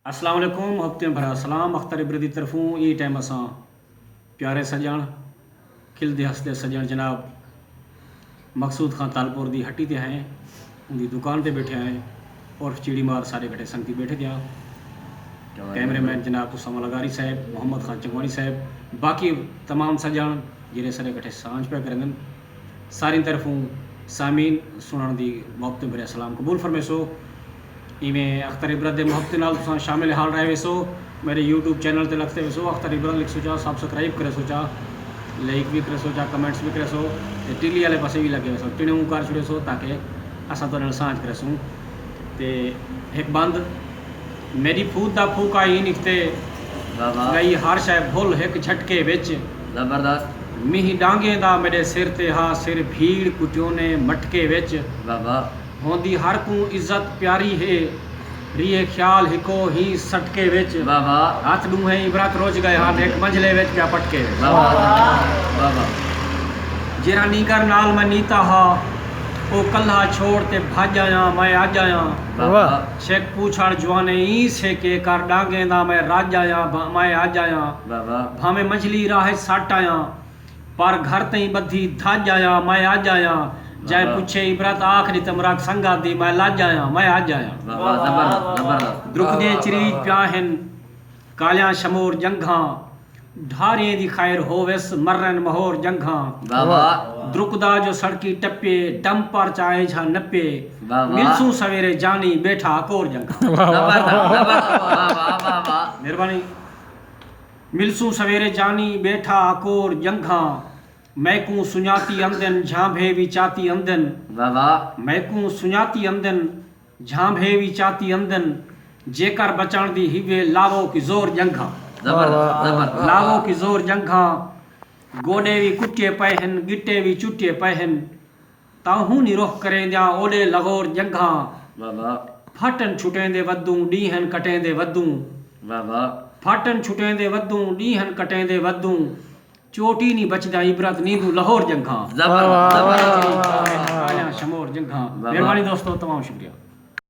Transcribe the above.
अस्सलाम वालेकुम हफ्ते में भरा सलाम अख्तर इब्रदी तरफों ये टाइम असा प्यारे सजण खिलते हसते सजण जनाब मकसूद खान तालपुर दी हट्टी ते हैं उनकी दुकान ते बैठे हैं और चिड़ी मार सारे बैठे संगती बैठे थे कैमरेमैन जनाब तुसामा लगारी साहब मोहम्मद खान चंगवानी साहब बाकी तमाम सजण जिन्हें सारे बैठे सांझ पे करें सारी तरफों सामीन सुनने दी मोहब्बत भरे सलाम कबूल फरमेसो इवें अख्तर इब्रत दे मोहब्बत नाल तुसां शामिल हाल रहे वेसो मेरे यूट्यूब चैनल ते लगते वेसो अख्तर इब्रत लिख सोचा सब्सक्राइब करे सोचा लाइक भी करे सोचा कमेंट्स भी करे सो ते टीली वाले पासे भी लगे वेसो टिणू कर छुड़े सो ताकि असां तो नाल सांझ करे सूं ते एक बंद मेरी फूट दा फूका ही निकते गई हर शय भुल एक झटके विच जबरदस्त मीह डांगे दा मेरे सिर ते हा सिर भीड़ कुटियोने मटके विच होंदी हर को इज्जत प्यारी है रिए ख्याल हिको ही सटके विच हाथ दूहे इबरत रोज गए हाथ एक मंझले विच क्या पटके जेरा नीकर नाल मैं नीता हा ओ कल्हा छोड़ ते भाज आया मैं आज आया शेख पूछड़ जवाने ई से के कर डांगे दा मैं राज आया मैं आज आया भावे मंझली राह सट आया पर घर तई बधी धज आया मैं आज आया जाए पूछे इबरत आखरी तमराक संगा दी मैं लाज आया मैं आज आया द्रुक दे चरीज प्याहन कालियां शमोर जंघा ढारे दी खैर होवेस मरन महोर जंघा द्रुकदा जो सड़की टप्पे डम पर चाहे झा नप्पे मिलसू सवेरे जानी बैठा कोर जंघा मेहरबानी मिलसू सवेरे जानी बैठा कोर जंघा मैकू सुञाती अंदन झांभे विचाती अंदन मैकू सुञाती अंदन झांभे विचाती अंदन जेकर बचण दी हिवे लावो की जोर जंघा लावो की जोर जंघा गोडे भी कुटे पहन गिट्टे भी चुटे पहन ताहू निरोह करें जा ओडे लगोर जंघा फटन छुटेंदे वद्दू डीहन कटेंदे वद्दू फटन छुटेंदे वद्दू डीहन कटेंदे वद्दू चोटी नहीं बचदा इबरत नींदू लाहौर जंघा शमोर जंघा। मेहरबानी दोस्तों, तमाम शुक्रिया।